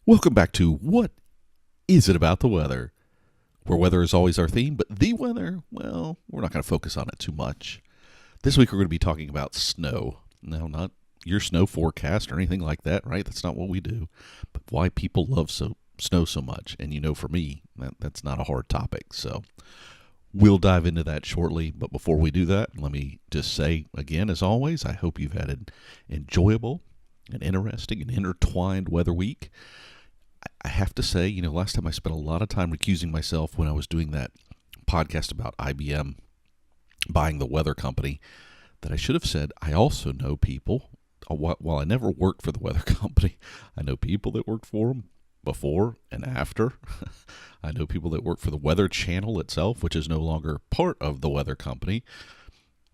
Welcome back to What Is It About the Weather? Where weather is always our theme, but the weather, well, we're not going to focus on it too much. This week we're going to be talking about snow. Now, not your snow forecast or anything like that, right? That's not what we do. But why people love snow so much. And you know, for me, that's not a hard topic. So we'll dive into that shortly. But before we do that, let me just say again, as always, I hope you've had an enjoyable and interesting and intertwined weather week. I have to say, last time I spent a lot of time recusing myself when I was doing that podcast about IBM buying the weather company, that I should have said I also know people. While I never worked for the weather company, I know people that worked for them before and after. I know people that work for the Weather Channel itself, which is no longer part of the weather company,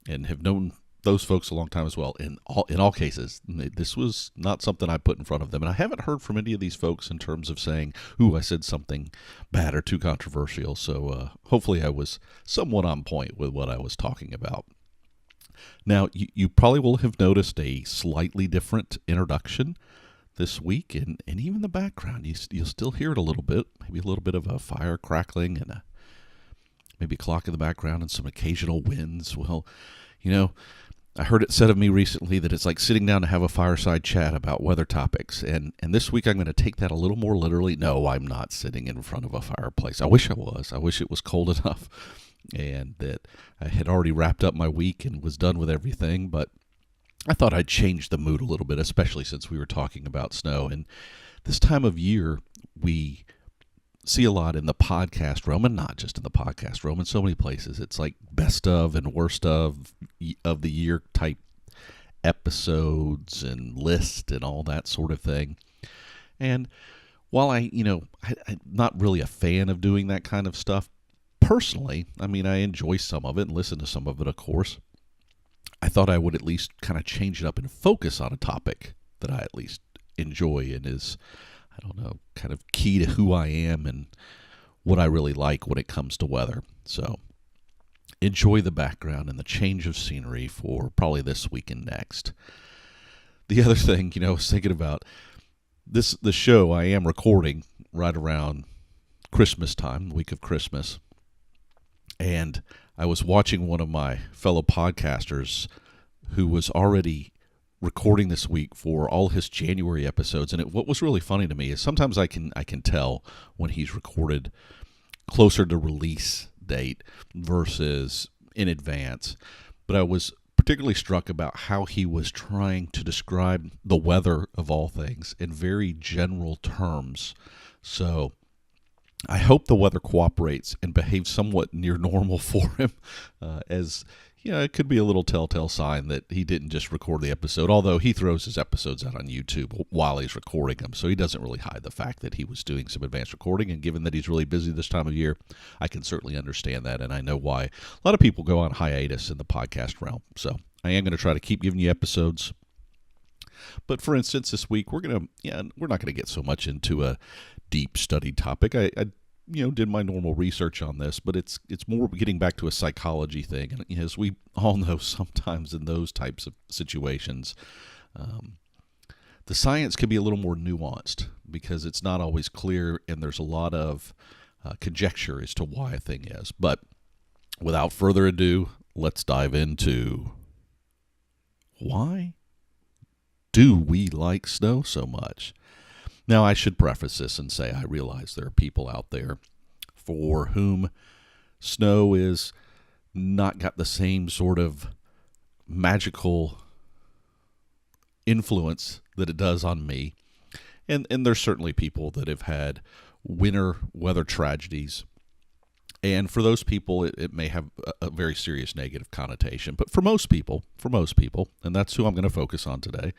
and have known those folks a long time as well. In all cases, this was not something I put in front of them. And I haven't heard from any of these folks in terms of saying, ooh, I said something bad or too controversial. So hopefully I was somewhat on point with what I was talking about. Now, you probably will have noticed a slightly different introduction this week. And even the background, you'll still hear it a little bit. Maybe a little bit of a fire crackling and maybe a clock in the background and some occasional winds. Well, I heard it said of me recently that it's like sitting down to have a fireside chat about weather topics. And this week I'm going to take that a little more literally. No, I'm not sitting in front of a fireplace. I wish I was. I wish it was cold enough and that I had already wrapped up my week and was done with everything. But I thought I'd change the mood a little bit, especially since we were talking about snow. And this time of year, we see a lot in the podcast realm, and not just in the podcast realm, in so many places. It's like best of and worst of the year type episodes and list and all that sort of thing. And while I'm not really a fan of doing that kind of stuff personally, I enjoy some of it and listen to some of it, of course. I thought I would at least kind of change it up and focus on a topic that I at least enjoy and is, kind of key to who I am and what I really like when it comes to weather. So enjoy the background and the change of scenery for probably this week and next. The other thing, I was thinking about the show I am recording right around Christmas time, the week of Christmas. And I was watching one of my fellow podcasters who was already recording this week for all his January episodes, and what was really funny to me is sometimes I can tell when he's recorded closer to release date versus in advance. But I was particularly struck about how he was trying to describe the weather of all things in very general terms. So I hope the weather cooperates and behaves somewhat near normal for him, as it could be a little telltale sign that he didn't just record the episode, although he throws his episodes out on YouTube while he's recording them, so he doesn't really hide the fact that he was doing some advanced recording, and given that he's really busy this time of year, I can certainly understand that, and I know why a lot of people go on hiatus in the podcast realm. So I am going to try to keep giving you episodes. But for instance, this week, we're not going to get so much into a deep studied topic. I did my normal research on this, but it's more getting back to a psychology thing. And as we all know, sometimes in those types of situations, the science can be a little more nuanced because it's not always clear, and there's a lot of conjecture as to why a thing is. But without further ado, let's dive into why do we like snow so much? Now, I should preface this and say I realize there are people out there for whom snow is not got the same sort of magical influence that it does on me. And there's certainly people that have had winter weather tragedies. And for those people, it may have a very serious negative connotation. But for most people, and that's who I'm going to focus on today,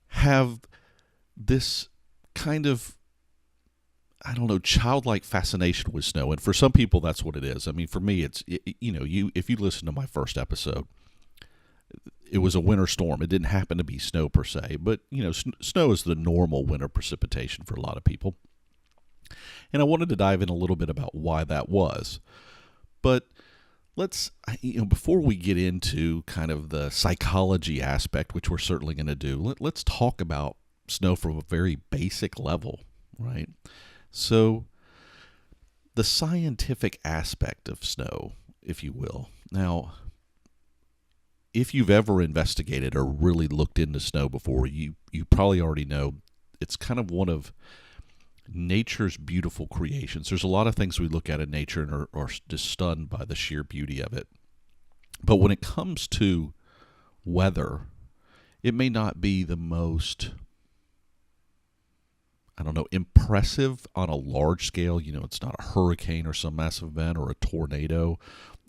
have this kind of, childlike fascination with snow. And for some people, that's what it is. For me, it's, if you listen to my first episode, it was a winter storm. It didn't happen to be snow per se, but, snow is the normal winter precipitation for a lot of people. And I wanted to dive in a little bit about why that was. But let's, before we get into kind of the psychology aspect, which we're certainly going to do, let's talk about snow from a very basic level. right? So the scientific aspect of snow, if you will. Now, if you've ever investigated or really looked into snow before, you probably already know it's kind of one of nature's beautiful creations. There's a lot of things we look at in nature and are just stunned by the sheer beauty of it. But when it comes to weather, it may not be the most, I don't know, impressive on a large scale. You know, it's not a hurricane or some massive event or a tornado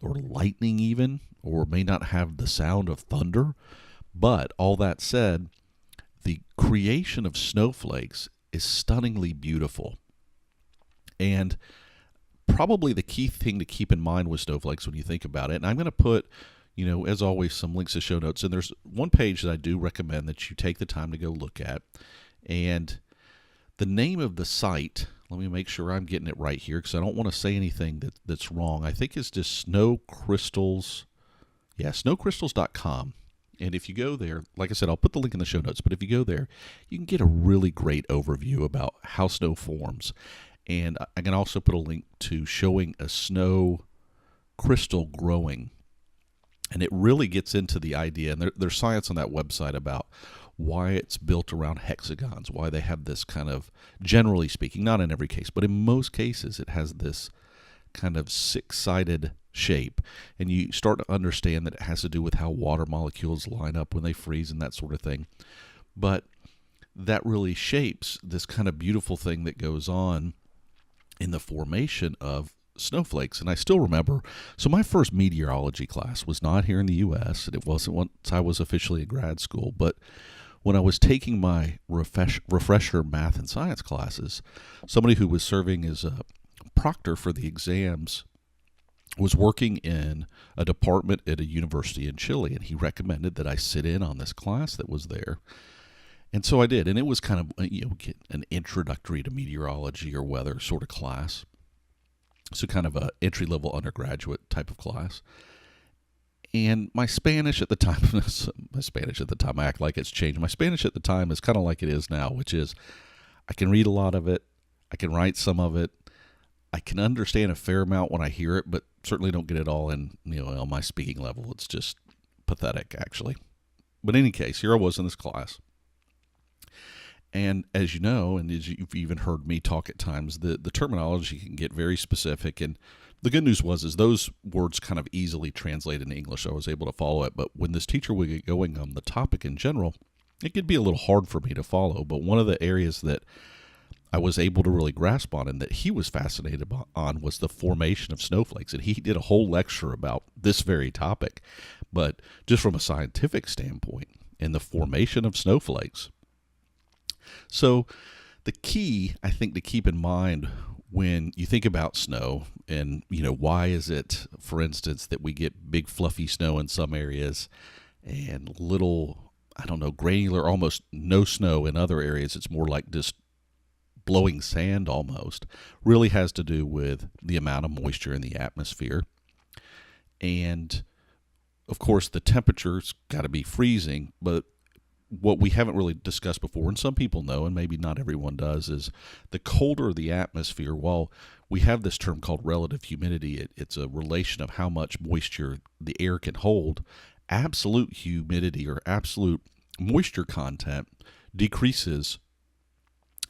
or lightning even, or may not have the sound of thunder. But all that said, the creation of snowflakes is stunningly beautiful. And probably the key thing to keep in mind with snowflakes when you think about it, and I'm going to put, you know, as always, some links to show notes. And there's one page that I do recommend that you take the time to go look at. And the name of the site, let me make sure I'm getting it right here because I don't want to say anything that's wrong. I think it's just Snow Crystals. Yeah, snowcrystals.com. And if you go there, like I said, I'll put the link in the show notes, but if you go there, you can get a really great overview about how snow forms. And I can also put a link to showing a snow crystal growing. And it really gets into the idea, and there's science on that website about why it's built around hexagons, why they have this kind of, generally speaking, not in every case, but in most cases, it has this kind of six-sided shape. And you start to understand that it has to do with how water molecules line up when they freeze and that sort of thing. But that really shapes this kind of beautiful thing that goes on in the formation of snowflakes. And I still remember, so my first meteorology class was not here in the U.S., and it wasn't once I was officially in grad school, but when I was taking my refresher math and science classes, somebody who was serving as a proctor for the exams was working in a department at a university in Chile, and he recommended that I sit in on this class that was there. And so I did, and it was kind of, you know, an introductory to meteorology or weather sort of class. So kind of a entry-level undergraduate type of class. And my Spanish at the time, I act like it's changed. My Spanish at the time is kind of like it is now, which is I can read a lot of it, I can write some of it, I can understand a fair amount when I hear it, but certainly don't get it all in, you know, on my speaking level. It's just pathetic, actually. But in any case, here I was in this class. And as you know, and as you've even heard me talk at times, the terminology can get very specific. And the good news is those words kind of easily translate into English, so I was able to follow it. But when this teacher would get going on the topic in general, it could be a little hard for me to follow. But one of the areas that I was able to really grasp on and that he was fascinated on was the formation of snowflakes. And he did a whole lecture about this very topic, but just from a scientific standpoint and the formation of snowflakes. So the key, I think, to keep in mind when you think about snow and, you know, why is it, for instance, that we get big fluffy snow in some areas and little, I don't know, granular, almost no snow in other areas. It's more like just blowing sand almost, really has to do with the amount of moisture in the atmosphere. And, of course, the temperature's got to be freezing, but what we haven't really discussed before, and some people know, and maybe not everyone does, is the colder the atmosphere, while we have this term called relative humidity, it's a relation of how much moisture the air can hold, absolute humidity or absolute moisture content decreases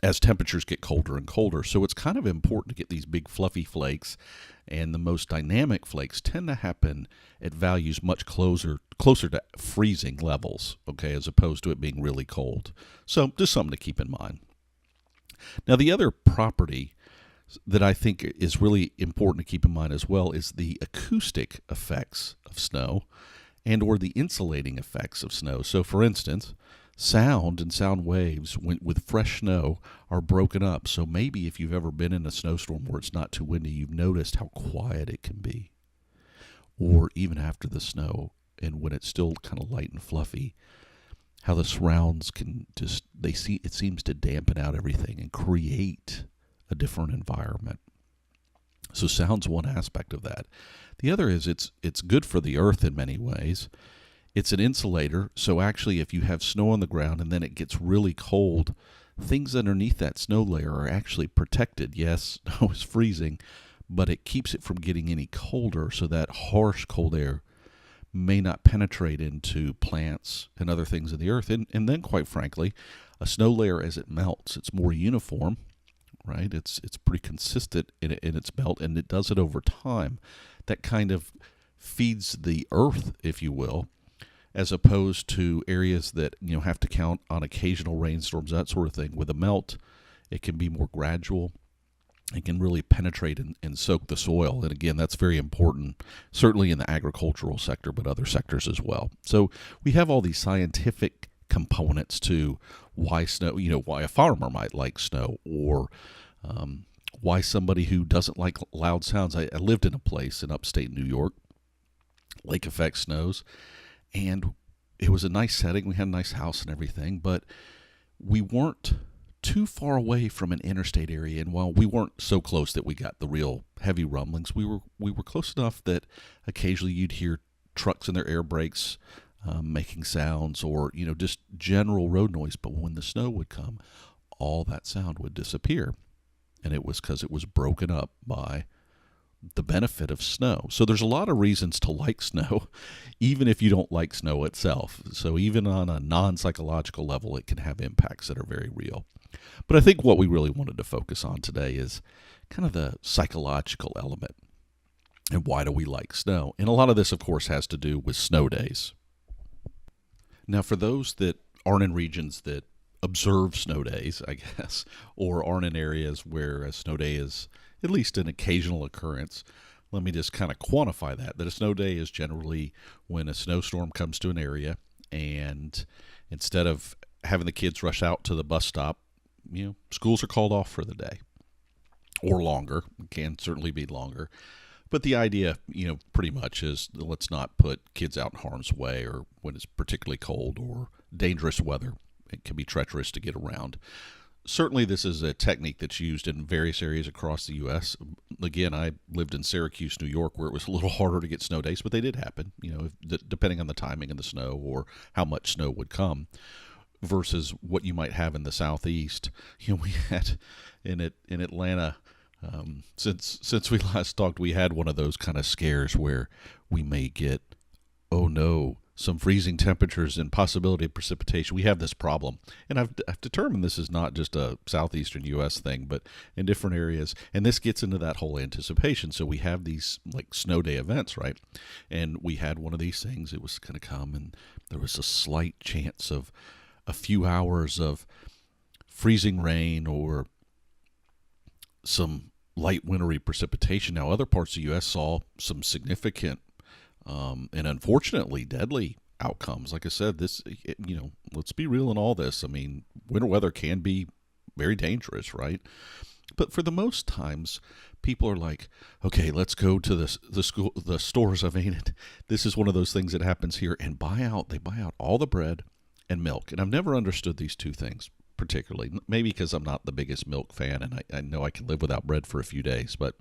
as temperatures get colder and colder. So it's kind of important to get these big fluffy flakes, and the most dynamic flakes tend to happen at values much closer to freezing levels, okay, as opposed to it being really cold. So just something to keep in mind. Now, the other property that I think is really important to keep in mind as well is the acoustic effects of snow and or the insulating effects of snow. So, for instance, sound and sound waves with fresh snow are broken up. So maybe if you've ever been in a snowstorm where it's not too windy, you've noticed how quiet it can be. Or even after the snow and when it's still kind of light and fluffy, how the surrounds can just, it seems to dampen out everything and create a different environment. So sound's one aspect of that. The other is it's good for the earth in many ways. It's an insulator, so actually if you have snow on the ground and then it gets really cold, things underneath that snow layer are actually protected. Yes, snow is freezing, but it keeps it from getting any colder, so that harsh cold air may not penetrate into plants and other things in the earth. And then, quite frankly, a snow layer, as it melts, it's more uniform, right? It's pretty consistent in its melt, and it does it over time. That kind of feeds the earth, if you will, as opposed to areas that have to count on occasional rainstorms, that sort of thing. With a melt, it can be more gradual. It can really penetrate and soak the soil. And again, that's very important, certainly in the agricultural sector, but other sectors as well. So we have all these scientific components to why snow, why a farmer might like snow, or why somebody who doesn't like loud sounds. I lived in a place in upstate New York, lake effect snows, and it was a nice setting. We had a nice house and everything, but we weren't too far away from an interstate area. And while we weren't so close that we got the real heavy rumblings, we were close enough that occasionally you'd hear trucks and their air brakes making sounds, or just general road noise. But when the snow would come, all that sound would disappear, and it was because it was broken up by the benefit of snow. So there's a lot of reasons to like snow, even if you don't like snow itself. So even on a non-psychological level, it can have impacts that are very real. But I think what we really wanted to focus on today is kind of the psychological element, and why do we like snow? And a lot of this, of course, has to do with snow days. Now, for those that aren't in regions that observe snow days, I guess, or aren't in areas where a snow day is at least an occasional occurrence, let me just kind of quantify that a snow day is generally when a snowstorm comes to an area, and instead of having the kids rush out to the bus stop, schools are called off for the day, or longer. It can certainly be longer. But the idea, pretty much is, let's not put kids out in harm's way, or when it's particularly cold or dangerous weather. It can be treacherous to get around. Certainly, this is a technique that's used in various areas across the U.S. Again, I lived in Syracuse, New York, where it was a little harder to get snow days, but they did happen, depending on the timing of the snow or how much snow would come, versus what you might have in the Southeast. We had in Atlanta, since we last talked, we had one of those kind of scares where we may get, oh no, some freezing temperatures and possibility of precipitation. We have this problem, and I've determined this is not just a southeastern U.S. thing, but in different areas. And this gets into that whole anticipation. So we have these like snow day events, right? And we had one of these things. It was going to come, and there was a slight chance of a few hours of freezing rain or some light wintry precipitation. Now, other parts of the U.S. saw some significant and unfortunately deadly outcomes. Like I said, let's be real in all this. I mean, winter weather can be very dangerous, right? But for the most times, people are like, okay, let's go to the stores. I mean, this is one of those things that happens here, and they buy out all the bread and milk. And I've never understood these two things particularly. Maybe because I'm not the biggest milk fan, and I know I can live without bread for a few days, but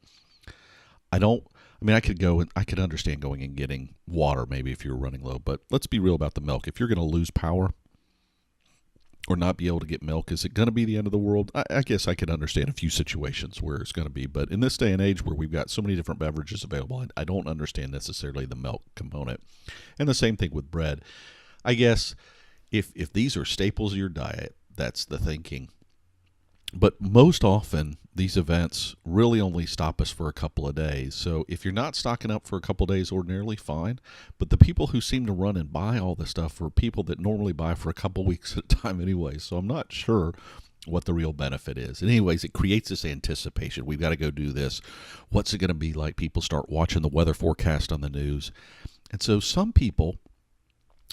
I could understand going and getting water maybe if you were running low, but let's be real about the milk. If you're going to lose power or not be able to get milk, is it going to be the end of the world? I guess I could understand a few situations where it's going to be, but in this day and age where we've got so many different beverages available, I don't understand necessarily the milk component. And the same thing with bread. I guess if these are staples of your diet, that's the thinking. But most often, these events really only stop us for a couple of days. So if you're not stocking up for a couple of days ordinarily, fine. But the people who seem to run and buy all this stuff are people that normally buy for a couple weeks at a time anyway. So I'm not sure what the real benefit is. And anyways, it creates this anticipation. We've got to go do this. What's it going to be like? People start watching the weather forecast on the news. And so some people,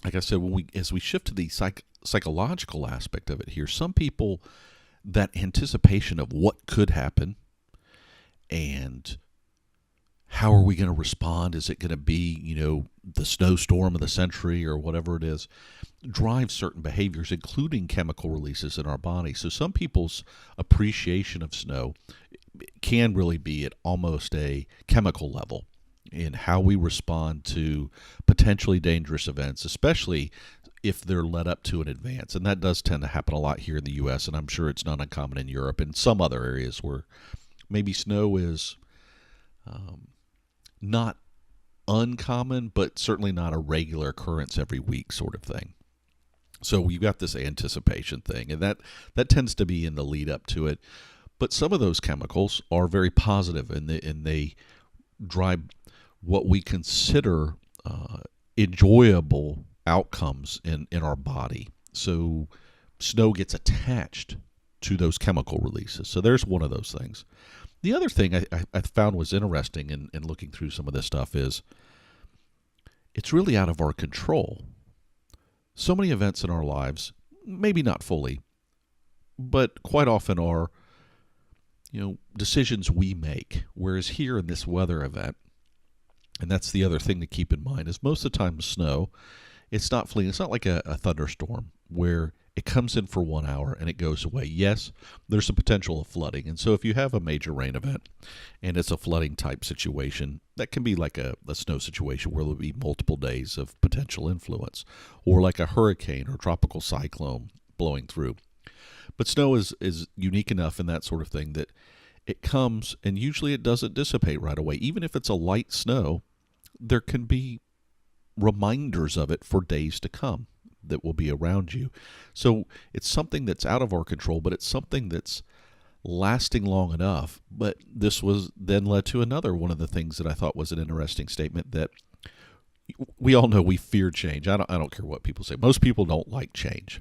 like I said, as we shift to the psychological aspect of it here, some people, that anticipation of what could happen and how are we going to respond? Is it going to be, the snowstorm of the century or whatever it is, drives certain behaviors, including chemical releases in our body. So some people's appreciation of snow can really be at almost a chemical level in how we respond to potentially dangerous events, especially if they're led up to in advance. And that does tend to happen a lot here in the U.S., and I'm sure it's not uncommon in Europe and some other areas where maybe snow is not uncommon, but certainly not a regular occurrence every week sort of thing. So we've got this anticipation thing, and that tends to be in the lead up to it. But some of those chemicals are very positive, and they drive what we consider enjoyable outcomes in our body. So snow gets attached to those chemical releases. So there's one of those things. The other thing I found was interesting in looking through some of this stuff is it's really out of our control. So many events in our lives, maybe not fully, but quite often are, decisions we make. Whereas here in this weather event, and that's the other thing to keep in mind, is most of the time snow, it's not fleeting. It's not like a thunderstorm where it comes in for 1 hour and it goes away. Yes, there's a potential of flooding. And so if you have a major rain event and it's a flooding type situation, that can be like a snow situation where there'll be multiple days of potential influence, or like a hurricane or tropical cyclone blowing through. But snow is unique enough in that sort of thing that it comes, and usually it doesn't dissipate right away. Even if it's a light snow, there can be reminders of it for days to come that will be around you. So it's something that's out of our control, but it's something that's lasting long enough. But this was then led to another one of the things that I thought was an interesting statement, that we all know we fear change. I don't care what people say. Most people don't like change.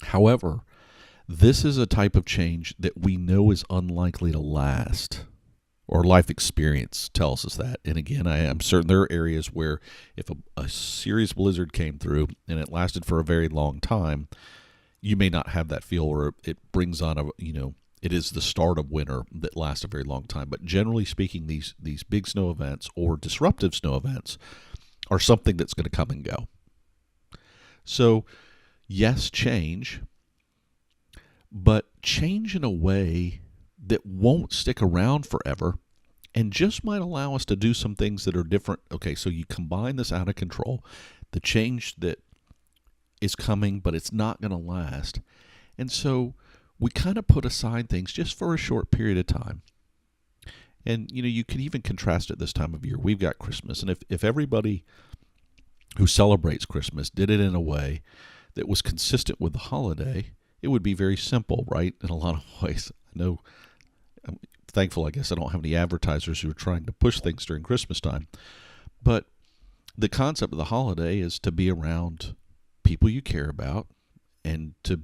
However, this is a type of change that we know is unlikely to last. Or life experience tells us that. And again, I am certain there are areas where if a serious blizzard came through and it lasted for a very long time, you may not have that feel, or it brings on it is the start of winter that lasts a very long time. But generally speaking, these big snow events or disruptive snow events are something that's going to come and go. So yes, change, but change in a way that won't stick around forever and just might allow us to do some things that are different. Okay, so you combine this out of control, the change that is coming, but it's not going to last. And so we kind of put aside things just for a short period of time. And, you can even contrast it this time of year. We've got Christmas, and if everybody who celebrates Christmas did it in a way that was consistent with the holiday, it would be very simple, right? In a lot of ways. I know I'm thankful, I guess, I don't have any advertisers who are trying to push things during Christmas time. But the concept of the holiday is to be around people you care about and to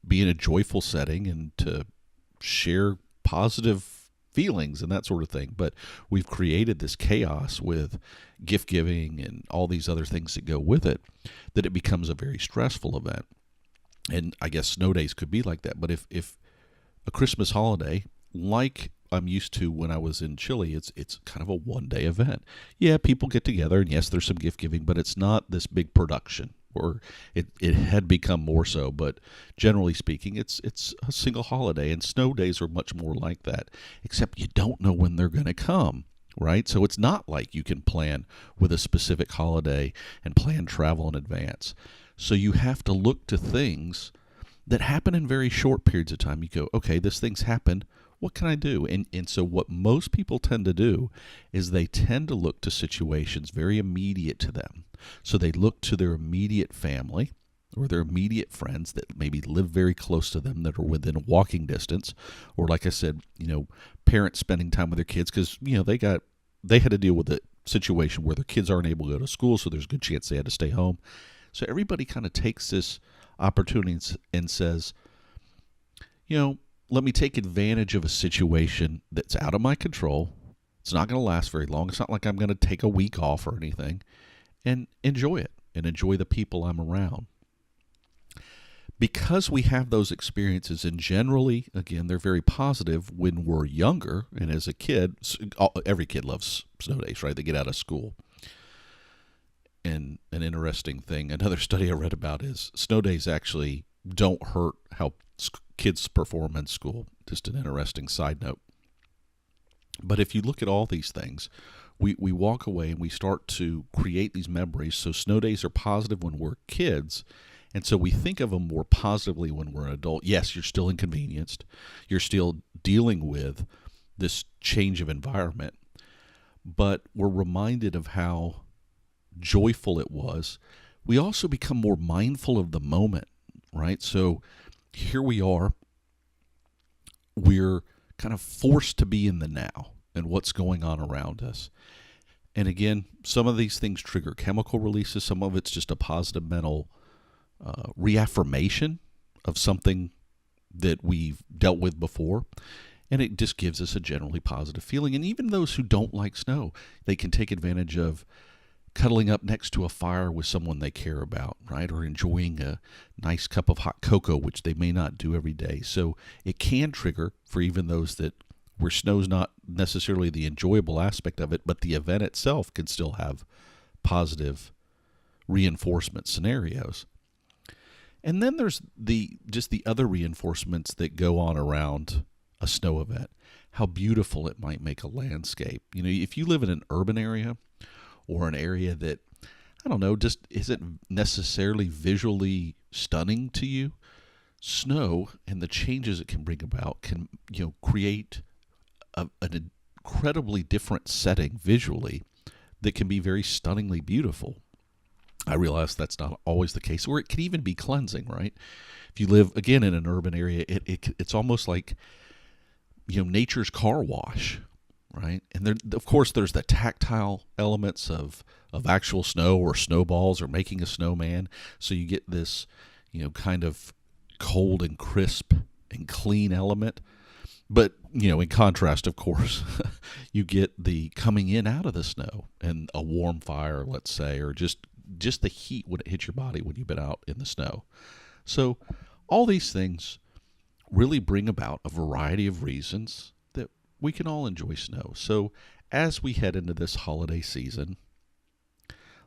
be in a joyful setting and to share positive feelings and that sort of thing. But we've created this chaos with gift giving and all these other things that go with it, that it becomes a very stressful event. And I guess snow days could be like that. But if a Christmas holiday, like I'm used to when I was in Chile, it's kind of a one-day event. Yeah, people get together, and yes, there's some gift giving, but it's not this big production. Or it had become more so, but generally speaking, it's a single holiday, and snow days are much more like that, except you don't know when they're going to come, right? So it's not like you can plan with a specific holiday and plan travel in advance. So you have to look to things that happen in very short periods of time. You go, okay, this thing's happened. What can I do? And so what most people tend to do is they tend to look to situations very immediate to them. So they look to their immediate family or their immediate friends that maybe live very close to them, that are within walking distance. Or like I said, parents spending time with their kids because, they had to deal with a situation where their kids aren't able to go to school, so there's a good chance they had to stay home. So everybody kind of takes this opportunity and says, let me take advantage of a situation that's out of my control. It's not going to last very long. It's not like I'm going to take a week off or anything, and enjoy it and enjoy the people I'm around. Because we have those experiences, and generally, again, they're very positive when we're younger. And as a kid, every kid loves snow days, right? They get out of school. And an interesting thing, another study I read about is snow days actually don't hurt how kids perform in school. Just an interesting side note. But if you look at all these things, we walk away and we start to create these memories. So snow days are positive when we're kids, and so we think of them more positively when we're an adult. Yes, you're still inconvenienced. You're still dealing with this change of environment, but we're reminded of how joyful it was. We also become more mindful of the moment, right? So here we are. We're kind of forced to be in the now and what's going on around us. And again, some of these things trigger chemical releases. Some of it's just a positive mental reaffirmation of something that we've dealt with before. And it just gives us a generally positive feeling. And even those who don't like snow, they can take advantage of cuddling up next to a fire with someone they care about, right? Or enjoying a nice cup of hot cocoa, which they may not do every day. So it can trigger for even those that where snow's not necessarily the enjoyable aspect of it, but the event itself can still have positive reinforcement scenarios. And then there's the other reinforcements that go on around a snow event. How beautiful it might make a landscape. You know, if you live in an urban area or an area that, I don't know, just isn't necessarily visually stunning to you, snow and the changes it can bring about can, create an incredibly different setting visually that can be very stunningly beautiful. I realize that's not always the case, or it can even be cleansing, right? If you live, again, in an urban area, it's almost like, nature's car wash, right? And there, of course, there's the tactile elements of actual snow or snowballs or making a snowman. So you get this, kind of cold and crisp and clean element. But, in contrast, of course, you get the coming in out of the snow and a warm fire, let's say, or just the heat when it hits your body when you've been out in the snow. So all these things really bring about a variety of reasons that we can all enjoy snow. So as we head into this holiday season,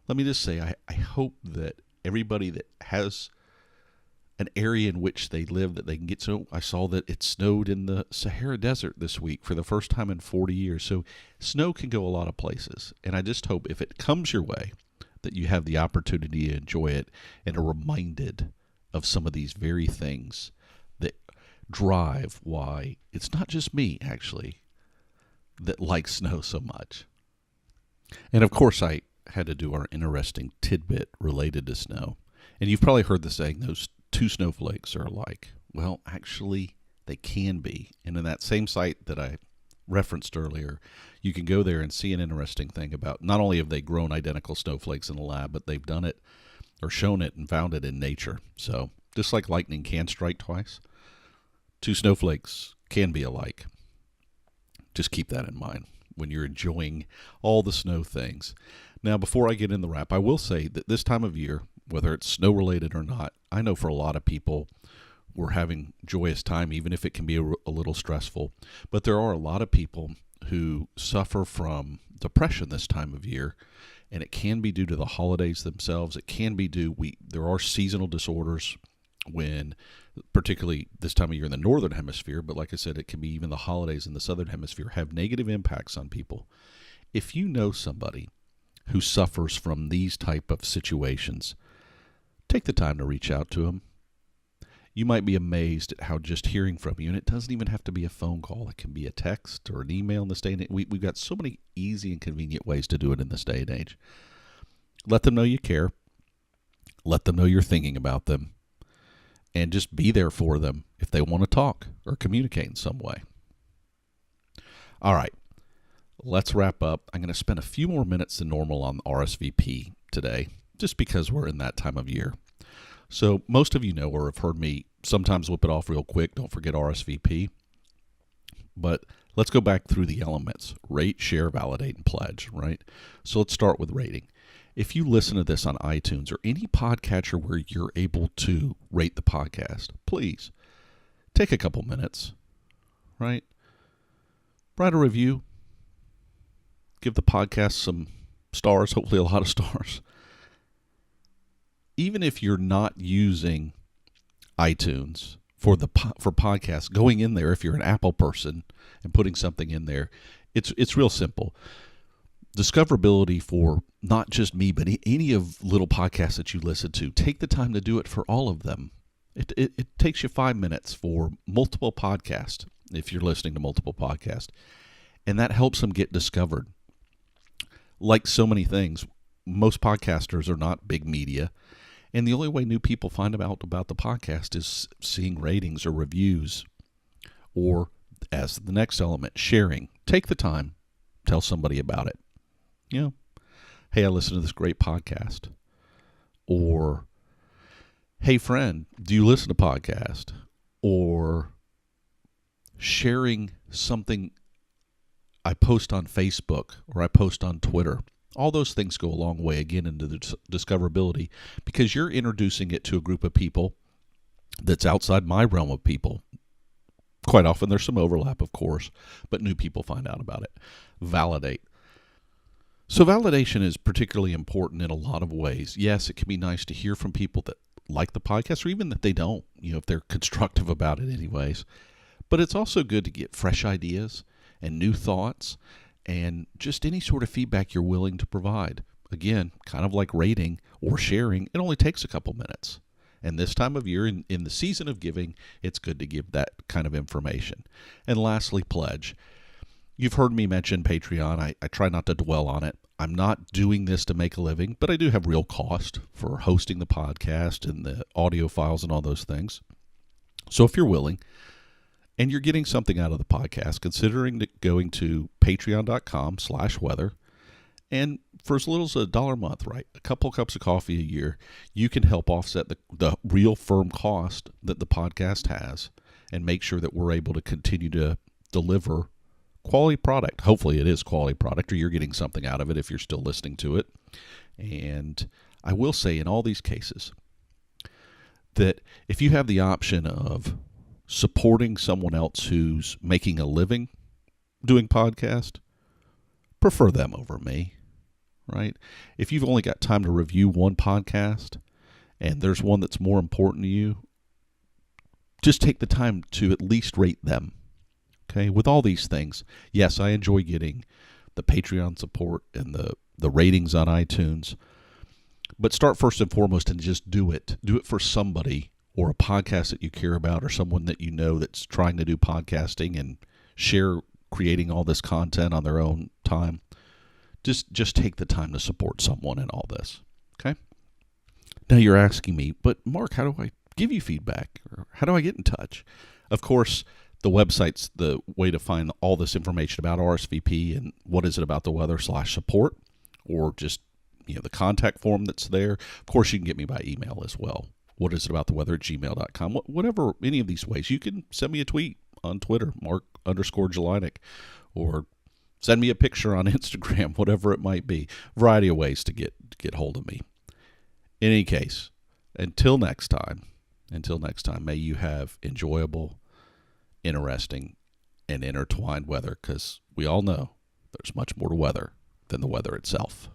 let me just say I hope that everybody that has an area in which they live that they can get to. I saw that it snowed in the Sahara Desert this week for the first time in 40 years. So snow can go a lot of places. And I just hope if it comes your way that you have the opportunity to enjoy it and are reminded of some of these very things that drive why it's not just me, actually, that likes snow so much. And of course, I had to do our interesting tidbit related to snow. And you've probably heard the saying, those two snowflakes are alike. Well, actually, they can be. And in that same site that I referenced earlier, you can go there and see an interesting thing about not only have they grown identical snowflakes in the lab, but they've done it or shown it and found it in nature. So just like lightning can strike twice, two snowflakes can be alike. Just keep that in mind when you're enjoying all the snow things. Now, before I get in the wrap, I will say that this time of year, whether it's snow related or not, I know for a lot of people we're having joyous time, even if it can be a little stressful. But there are a lot of people who suffer from depression this time of year, and it can be due to the holidays themselves. It can be there are seasonal disorders when, particularly this time of year in the northern hemisphere, but like I said, it can be even the holidays in the southern hemisphere have negative impacts on people. If you know somebody who suffers from these type of situations, take the time to reach out to them. You might be amazed at how just hearing from you, and it doesn't even have to be a phone call. It can be a text or an email in this day and age. We've got so many easy and convenient ways to do it in this day and age. Let them know you care. Let them know you're thinking about them. And just be there for them if they want to talk or communicate in some way. All right, let's wrap up. I'm going to spend a few more minutes than normal on RSVP today, just because we're in that time of year. So most of you know or have heard me sometimes whip it off real quick. Don't forget RSVP. But let's go back through the elements. Rate, share, validate, and pledge, right? So let's start with rating. If you listen to this on iTunes or any podcatcher where you're able to rate the podcast, please take a couple minutes, right? Write a review. Give the podcast some stars, hopefully a lot of stars. Even if you're not using iTunes for podcasts, going in there, if you're an Apple person and putting something in there, It's real simple. Discoverability for not just me, but any of little podcasts that you listen to. Take the time to do it for all of them. It takes you 5 minutes for multiple podcasts if you're listening to multiple podcasts, and that helps them get discovered. Like so many things, most podcasters are not big media, and the only way new people find out about the podcast is seeing ratings or reviews, or as the next element, sharing. Take the time, tell somebody about it. Hey, I listened to this great podcast. Or, hey, friend, do you listen to podcasts? Or sharing something I post on Facebook or I post on Twitter. All those things go a long way, again, into the discoverability, because you're introducing it to a group of people that's outside my realm of people. Quite often there's some overlap, of course, but new people find out about it. Validate. So validation is particularly important in a lot of ways. Yes, it can be nice to hear from people that like the podcast, or even that they don't, if they're constructive about it anyways. But it's also good to get fresh ideas and new thoughts and just any sort of feedback you're willing to provide. Again, kind of like rating or sharing, it only takes a couple minutes. And this time of year, in the season of giving, it's good to give that kind of information. And lastly, pledge. You've heard me mention Patreon. I try not to dwell on it. I'm not doing this to make a living, but I do have real cost for hosting the podcast and the audio files and all those things. So if you're willing and you're getting something out of the podcast, considering going to patreon.com/weather, and for as little as $1 a month, right, a couple cups of coffee a year, you can help offset the real firm cost that the podcast has and make sure that we're able to continue to deliver quality product. Hopefully it is quality product, or you're getting something out of it if you're still listening to it. And I will say in all these cases that if you have the option of supporting someone else who's making a living doing podcast, prefer them over me, right? If you've only got time to review one podcast and there's one that's more important to you, just take the time to at least rate them. Okay, with all these things, yes, I enjoy getting the Patreon support and the ratings on iTunes, but start first and foremost and just do it. Do it for somebody or a podcast that you care about, or someone that you know that's trying to do podcasting and share creating all this content on their own time. Just take the time to support someone in all this. Okay? Now you're asking me, but Mark, how do I give you feedback? Or how do I get in touch? Of course, the website's the way to find all this information about RSVP and what is it about the weather/support, or just the contact form that's there. Of course, you can get me by email as well. What is it about the weather@gmail.com? Whatever, any of these ways. You can send me a tweet on Twitter, Mark_Jelinek, or send me a picture on Instagram, whatever it might be. Variety of ways to get hold of me. In any case, until next time, may you have enjoyable, interesting, and intertwined weather, because we all know there's much more to weather than the weather itself.